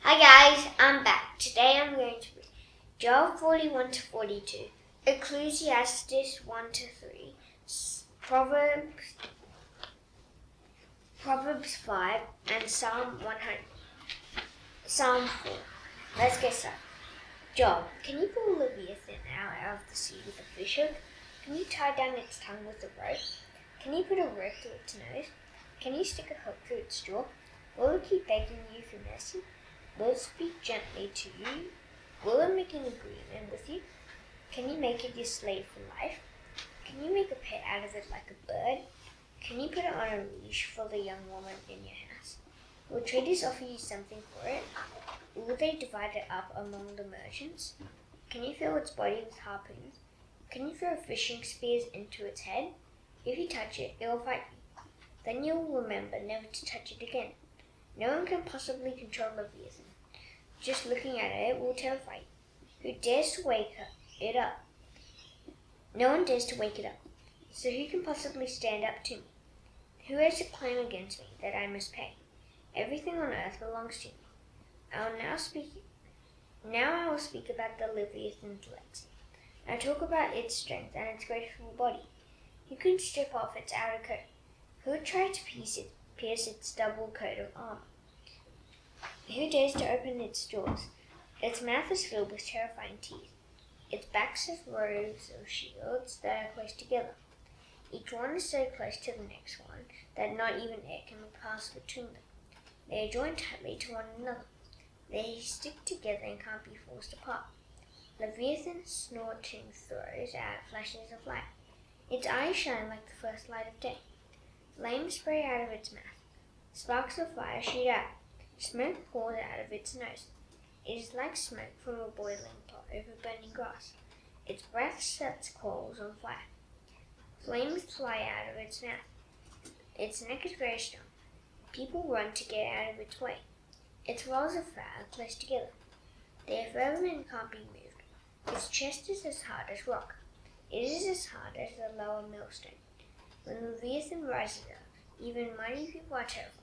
Hi guys, I'm back. Today I'm going to read Job 41 to 42, Ecclesiastes 1 to 3, Proverbs 5, and Psalm 4. Let's get started. Job, can you pull Leviathan out of the sea with a fish hook? Can you tie down its tongue with a rope? Can you put a rope through its nose? Can you stick a hook through its jaw? Will it keep begging you for mercy? Will it speak gently to you? Will it make an agreement with you? Can you make it your slave for life? Can you make a pet out of it like a bird? Can you put it on a leash for the young woman in your house? Will traders offer you something for it? Will they divide it up among the merchants? Can you fill its body with harpoons? Can you throw fishing spears into its head? If you touch it, it will fight you. Then you will remember never to touch it again. No one can possibly control Leviathan. Just looking at it will terrify you. Who dares to wake it up? No one dares to wake it up. So who can possibly stand up to me? Who has a claim against me that I must pay? Everything on earth belongs to me. Now I will speak about the Leviathan's legs. I talk about its strength and its graceful body. Who can strip off its outer coat? Who would try to pierce its double coat of armor? Who dares to open its jaws? Its mouth is filled with terrifying teeth. Its back has rows of shields that are close together. Each one is so close to the next one that not even air can pass between them. They are joined tightly to one another. They stick together and can't be forced apart. Leviathan snorting throws out flashes of light. Its eyes shine like the first light of day. Flames spray out of its mouth. Sparks of fire shoot out. Smoke pours out of its nose. It is like smoke from a boiling pot over burning grass. Its breath sets coals on fire. Flames fly out of its mouth. Its neck is very strong. People run to get out of its way. Its rolls of fire are close together. They are firm and can't be moved. Its chest is as hard as rock. It is as hard as the lower millstone. When Leviathan rises up, even mighty people are terrified.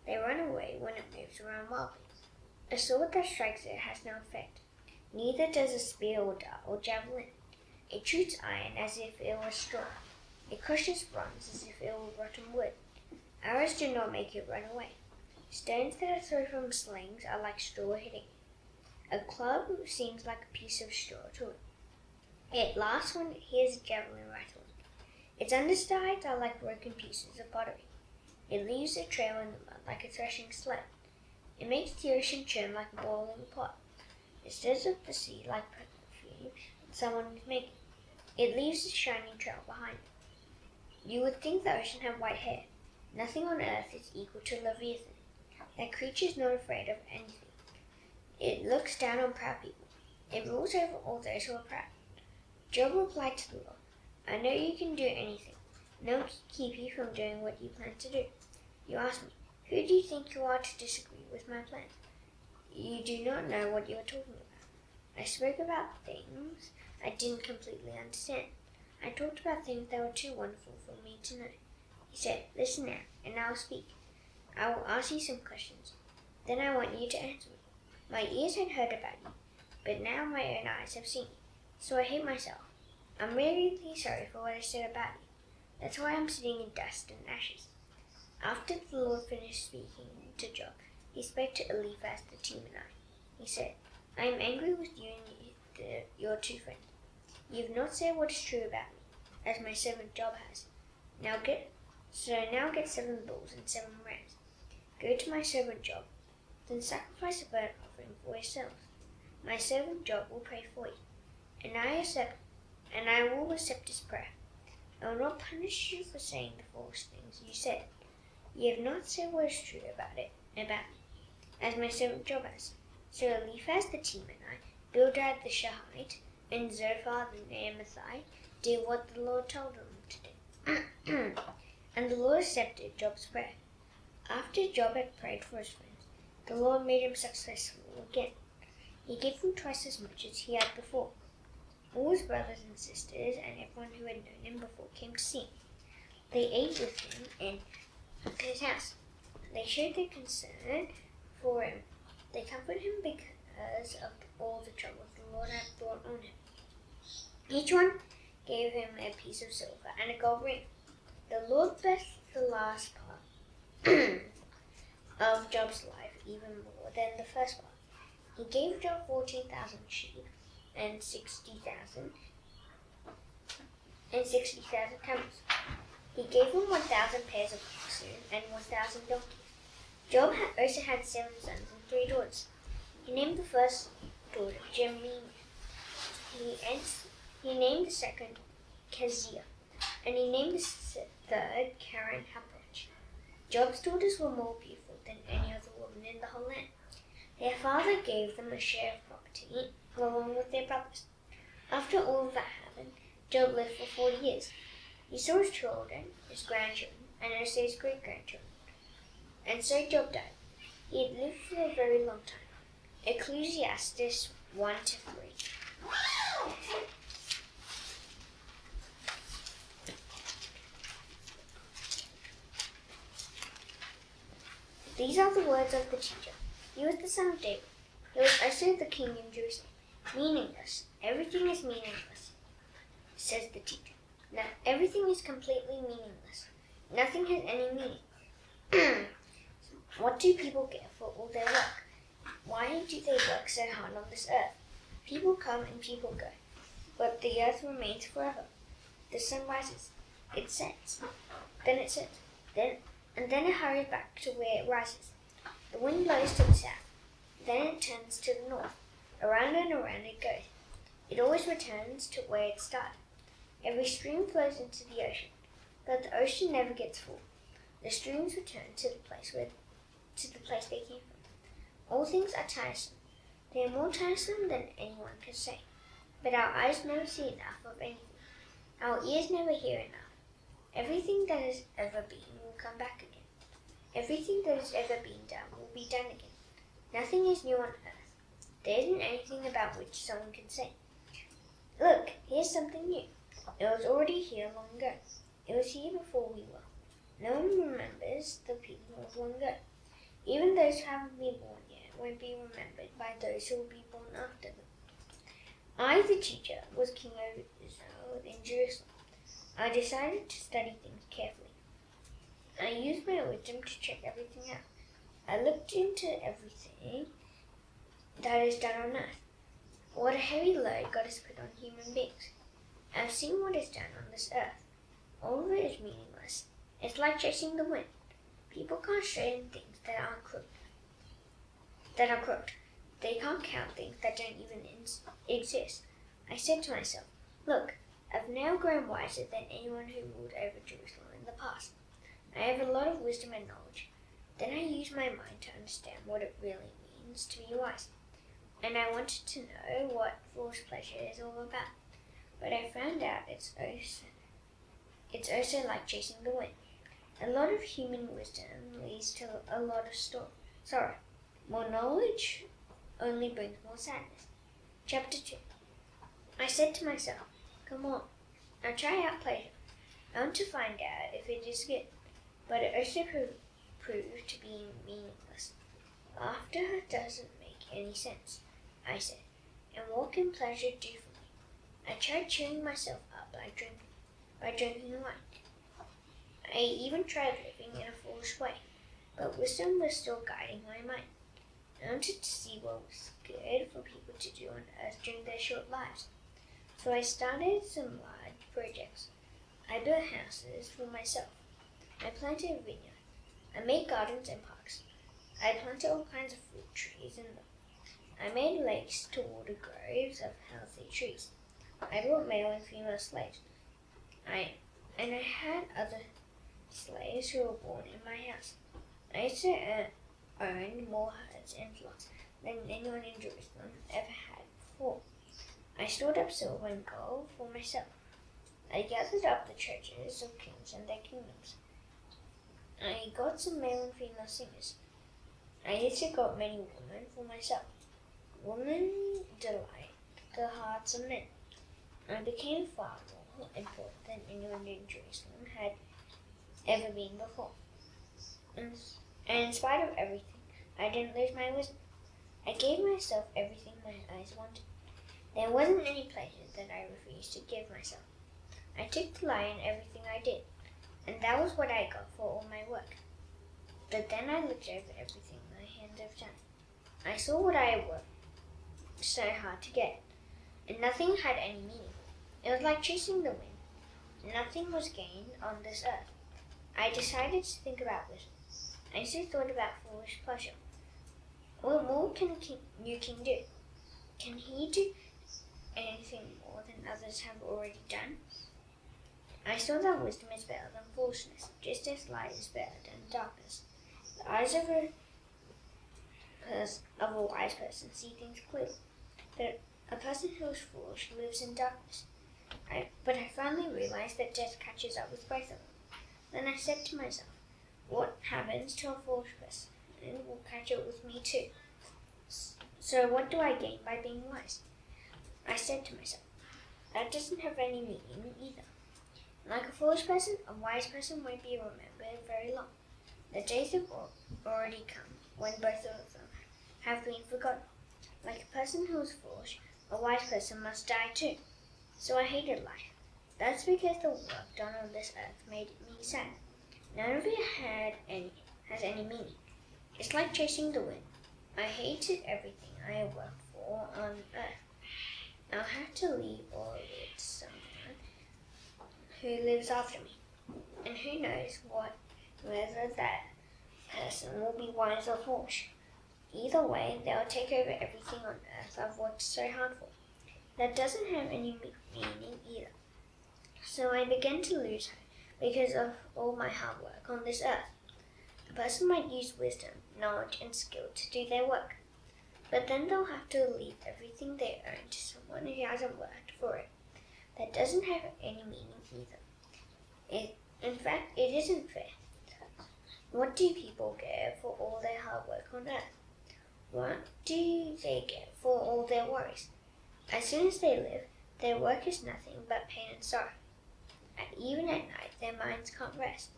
They run away when it moves around wildly. A sword that strikes it has no effect. Neither does a spear or dart or javelin. It shoots iron as if it were straw. It crushes bronze as if it were rotten wood. Arrows do not make it run away. Stones that are thrown from slings are like straw hitting it. A club seems like a piece of straw to it. It laughs when it hears a javelin rattling. Its undersides are like broken pieces of pottery. It leaves a trail in the mud like a threshing sled. It makes the ocean churn like a boiling pot. It stirs up the sea like perfume that someone is making. It leaves a shining trail behind it. You would think the ocean had white hair. Nothing on earth is equal to Leviathan. That creature is not afraid of anything. It looks down on proud people. It rules over all those who are proud. Job replied to the Lord, I know you can do anything. No one can keep you from doing what you plan to do. You ask me, who do you think you are to disagree with my plans? You do not know what you are talking about. I spoke about things I didn't completely understand. I talked about things that were too wonderful for me to know. He said, listen now, and I will speak. I will ask you some questions. Then I want you to answer me. My ears had heard about you, but now my own eyes have seen you. So I hate myself. I'm really sorry for what I said about you. That's why I'm sitting in dust and ashes. After the Lord finished speaking to Job, he spoke to Eliphaz the Temanite. He said, I am angry with you and your two friends. You have not said what is true about me, as my servant Job has. Now get 7 bulls and 7 rams. Go to my servant Job, then sacrifice a burnt offering for yourselves. My servant Job will pray for you, and I will accept his prayer. I will not punish you for saying the false things you said. You have not said what is true about me, as my servant Job has. So Eliphaz the Temanite, Bildad the Shuhite, and Zophar the Naamathite did what the Lord told them to do. And the Lord accepted Job's prayer. After Job had prayed for his friends, the Lord made him successful again. He gave him twice as much as he had before. All his brothers and sisters and everyone who had known him before came to see him. They ate with him in his house. They showed their concern for him They comforted him because of all the trouble the Lord had brought on him. Each one gave him a piece of silver and a gold ring. The Lord blessed the last part of Job's life even more than the first part. He gave Job 14,000 sheep and 60,000 camels. He gave him 1,000 pairs of oxen and 1,000 donkeys. Job also had 7 sons and 3 daughters. He named the first daughter Jemima. He named the second Keziah, and he named the third Karen Hapach. Job's daughters were more beautiful than any other woman in the whole land. Their father gave them a share of property along with their brothers. After all that happened, Job lived for 40 years. He saw his children, his grandchildren, and also his great-grandchildren. And so Job died. He had lived for a very long time. Ecclesiastes 1-3. These are the words of the teacher. He was the son of David. He was also the king in Jerusalem. Meaningless. Everything is meaningless, says the teacher. Now, everything is completely meaningless. Nothing has any meaning. What do people get for all their work? Why do they work so hard on this earth? People come and people go, but the earth remains forever. The sun rises, it sets, then it sets, and then it hurries back to where it rises. The wind blows to the south, then it turns to the north. Around and around it goes. It always returns to where it started. Every stream flows into the ocean, but the ocean never gets full. The streams return to the place they came from. All things are tiresome. They are more tiresome than anyone can say. But our eyes never see enough of anything. Our ears never hear enough. Everything that has ever been will come back again. Everything that has ever been done will be done again. Nothing is new on earth. There isn't anything about which someone can say, "Look, here's something new." It was already here long ago. It was here before we were. No one remembers the people of long ago. Even those who haven't been born yet won't be remembered by those who will be born after them. I, the teacher, was king over Israel in Jerusalem. I decided to study things carefully. I used my wisdom to check everything out. I looked into everything that is done on earth. What a heavy load God has put on human beings. I've seen what is done on this earth. All of it is meaningless. It's like chasing the wind. People can't straighten things that are crooked. They can't count things that don't even exist. I said to myself, "Look, I've now grown wiser than anyone who ruled over Jerusalem in the past. I have a lot of wisdom and knowledge." Then I used my mind to understand what it really means to be wise. And I wanted to know what fool's pleasure is all about. But I found out it's also like chasing the wind. A lot of human wisdom leads to a lot of sorrow. More knowledge only brings more sadness. Chapter 2. I said to myself, "Come on, I'll try out pleasure. I want to find out if it is good." But it also proved to be meaningless. Laughter doesn't make any sense, I said. And what can pleasure do for me? I tried cheering myself up by drinking wine. I even tried living in a foolish way, but wisdom was still guiding my mind. I wanted to see what was good for people to do on earth during their short lives. So I started some large projects. I built houses for myself. I planted a vineyard. I made gardens and parks. I planted all kinds of fruit trees in them. I made lakes to water groves of healthy trees. I brought male and female slaves. I had other slaves who were born in my house. I also owned more herds and flocks than anyone in Jerusalem ever had before. I stored up silver and gold for myself. I gathered up the treasures of kings and their kingdoms. I got some male and female singers. I also got many women for myself. Women delight the hearts of men. I became far more important than anyone in Jerusalem had ever been before. And in spite of everything, I didn't lose my wisdom. I gave myself everything my eyes wanted. There wasn't any pleasure that I refused to give myself. I took delight in everything I did, and that was what I got for all my work. But then I looked over everything my hands have done. I saw what I had worked so hard to get, and nothing had any meaning. It was like chasing the wind. Nothing was gained on this earth. I decided to think about wisdom. I also thought about foolish pleasure. What more can a new king do? Can he do anything more than others have already done? I saw that wisdom is better than foolishness, just as light is better than darkness. The eyes of a wise person see things clearly, but a person who is foolish lives in darkness. But I finally realized that death catches up with both of them. Then I said to myself, what happens to a foolish person? It will catch up with me too. So what do I gain by being wise? I said to myself, that doesn't have any meaning either. Like a foolish person, a wise person won't be remembered very long. The days have already come when both of them have been forgotten. Like a person who is foolish, a wise person must die too. So I hated life. That's because the work done on this earth made me sad. None of it has any meaning. It's like chasing the wind. I hated everything I had worked for on earth. I'll have to leave all of it to someone who lives after me. And who knows whether that person will be wise or foolish. Either way, they'll take over everything on earth I've worked so hard for. That doesn't have any meaning either. So I began to lose hope because of all my hard work on this earth. A person might use wisdom, knowledge, and skill to do their work, but then they'll have to leave everything they own to someone who hasn't worked for it. That doesn't have any meaning either. In fact, it isn't fair. What do people get for all their hard work on earth? What do they get for all their worries? As soon as they live, their work is nothing but pain and sorrow. And even at night, their minds can't rest.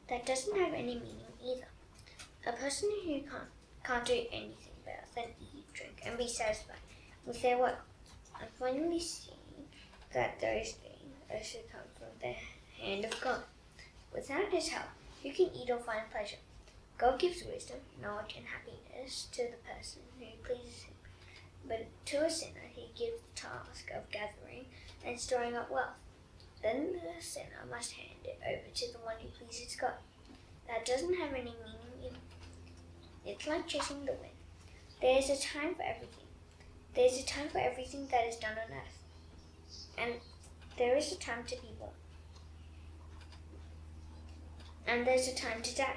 That doesn't have any meaning either. A person who can't do anything better than eat, drink, and be satisfied with their work. I'm finally seeing that those things also come from the hand of God. Without His help, who can eat or find pleasure? God gives wisdom, knowledge, and happiness to the person who pleases Him. But to a sinner, He gives the task of gathering and storing up wealth. Then the sinner must hand it over to the one who pleases God. That doesn't have any meaning either. It's like chasing the wind. There is a time for everything. There is a time for everything that is done on earth. And there is a time to be born. And there's a time to die.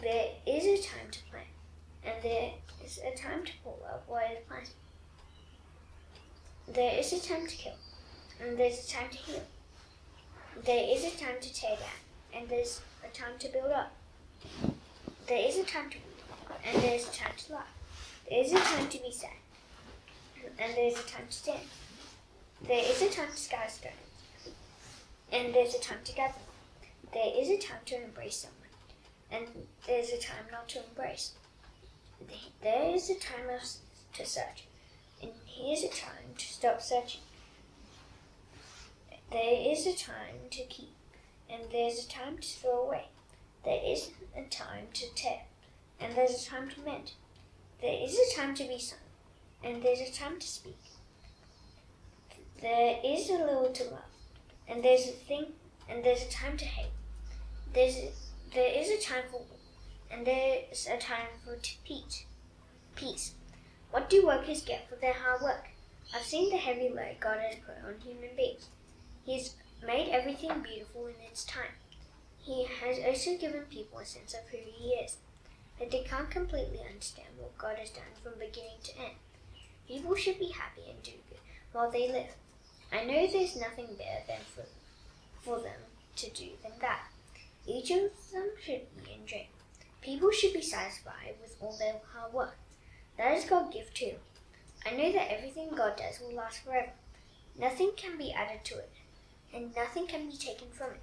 There is a time to plant. And there is a time to pull up what is planted. There is a time to kill. And there's a time to heal. There is a time to tear down. And there's a time to build up. There is a time to weep. And there's a time to laugh. There is a time to be sad. And there's a time to dance. There is a time to scatter stones. And there's a time to gather them. There is a time to embrace someone. And there's a time not to embrace. There is a time to search. And here's a time to stop searching. There is a time to keep. And there's a time to throw away. There is a time to tear. And there's a time to mend. There is a time to be silent. And there's a time to speak. There is a little to love. And there's a time to hate. There is a time for war. And there's a time for peace. What do workers get for their hard work? I've seen the heavy load God has put on human beings. He's made everything beautiful in its time. He has also given people a sense of who He is, but they can't completely understand what God has done from beginning to end. People should be happy and do good while they live. I know there's nothing better than for them to do than that. Each of them should eat and drink. People should be satisfied with all their hard work. That is God's gift too. I know that everything God does will last forever. Nothing can be added to it, and nothing can be taken from it.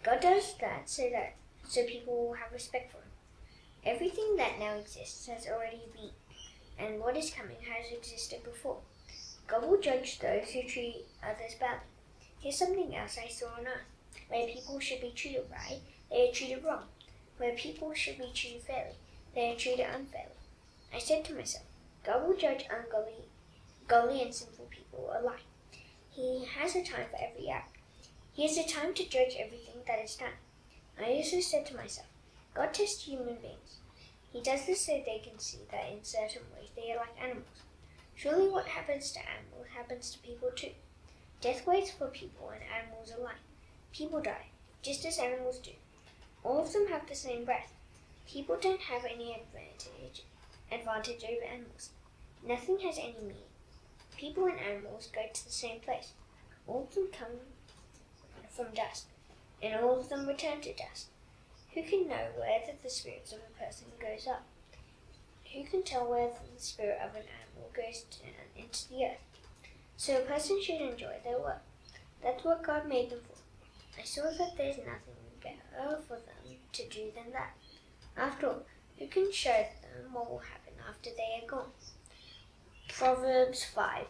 God does that so people will have respect for Him. Everything that now exists has already been. and what is coming has existed before. God will judge those who treat others badly. Here's something else I saw on earth. Where people should be treated right, they are treated wrong. Where people should be treated fairly, they are treated unfairly. I said to myself, God will judge ungodly and sinful people alike. He has a time for every act. He has a time to judge everything that is done. I also said to myself, God tests human beings. He does this so they can see that in certain ways they are like animals. Surely what happens to animals happens to people too. Death waits for people and animals alike. People die, just as animals do. All of them have the same breath. People don't have any advantage over animals. Nothing has any meaning. People and animals go to the same place. All of them come from dust, and all of them return to dust. Who can know whether the spirit of a person goes up? Who can tell whether the spirit of an animal goes down into the earth? So a person should enjoy their work. That's what God made them for. I saw that there's nothing better for them to do than that. After all, who can show them what will happen after they are gone? Proverbs 5.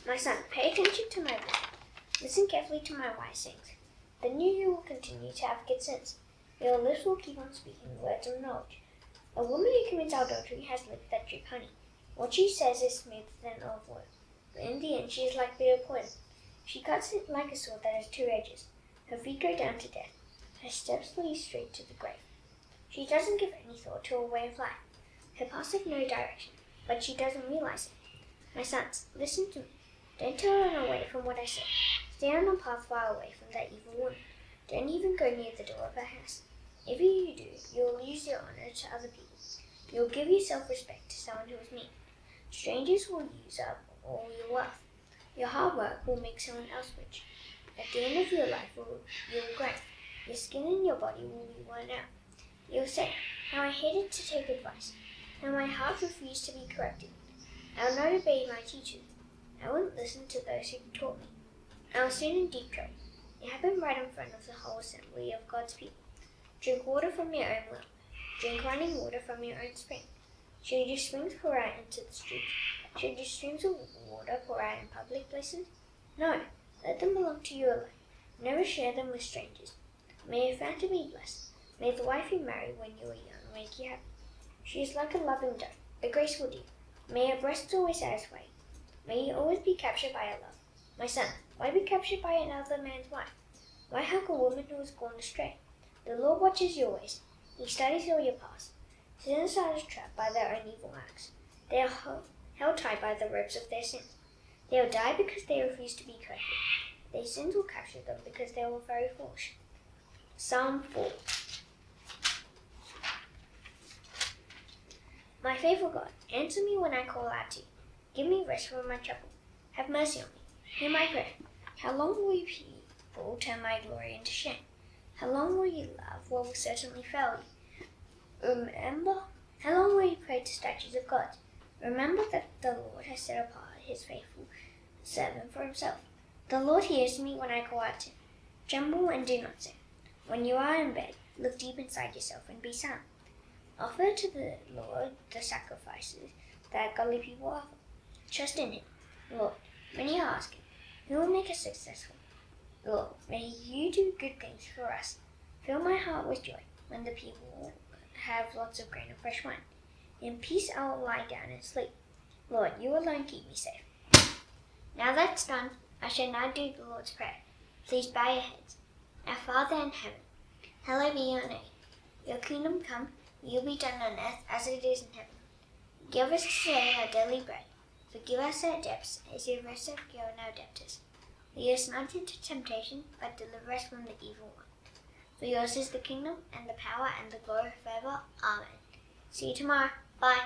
My son, pay attention to my words. Listen carefully to my wise sayings. Then you will continue to have good sense. Your lips will keep on speaking words of knowledge. A woman who commits adultery has lips that drip honey. What she says is smoother than olive oil, but in the end she is like bitter poison. She cuts it like a sword that has two edges. Her feet go down to death. Her steps lead straight to the grave. She doesn't give any thought to her way of life. Her paths have no direction, but she doesn't realize it. My sons, listen to me. Don't turn away from what I say. Stay on a path far away from that evil woman. Don't even go near the door of her house. If you do, you will lose your honor to other people. You will give your self-respect to someone who is mean. Strangers will use up all your wealth. Your hard work will make someone else rich. At the end of your life, you will regret. Your skin and your body will be worn out. You will say, how I hated to take advice. How my heart refused to be corrected. I will not obey my teachers. I wouldn't listen to those who taught me. I was soon in deep trouble. It happened right in front of the whole assembly of God's people. Drink water from your own well. Drink running water from your own spring. Should your springs pour out into the streets? Should your streams of water pour out in public places? No, let them belong to you alone. Never share them with strangers. May your family be blessed. May the wife you marry when you were young make you happy. She is like a loving dove, a graceful deer. May her breasts always satisfy you. May you always be captured by her love. My son, why be captured by another man's wife? Why hug a woman who has gone astray? The Lord watches your ways. He studies all your past. Sinners are trapped by their own evil acts. They are held tight by the ropes of their sins. They will die because they refuse to be corrected. Their sins will capture them because they were very foolish. Psalm 4. My faithful God, answer me when I call out to you. Give me rest from my trouble. Have mercy on me. Hear my prayer. How long will you people turn my glory into shame? How long will you love what will certainly fail you? Remember, how long will you pray to statues of God? Remember that the Lord has set apart his faithful servant for himself. The Lord hears me when I call out to him. Tremble and do not sin. When you are in bed, look deep inside yourself and be silent. Offer to the Lord the sacrifices that godly people offer. Trust in him. Lord, many are asking, who will make us successful? Lord, may you do good things for us. Fill my heart with joy when the people have lots of grain and fresh wine. In peace I will lie down and sleep. Lord, you alone keep me safe. Now that's done, I shall now do the Lord's Prayer. Please bow your heads. Our Father in heaven, hallowed be your name. Your kingdom come, your will be done on earth as it is in heaven. Give us today our daily bread. Forgive us our debts, as we also forgive our debtors. Lead us not into temptation, but deliver us from the evil one. For yours is the kingdom, and the power, and the glory forever. Amen. See you tomorrow. Bye.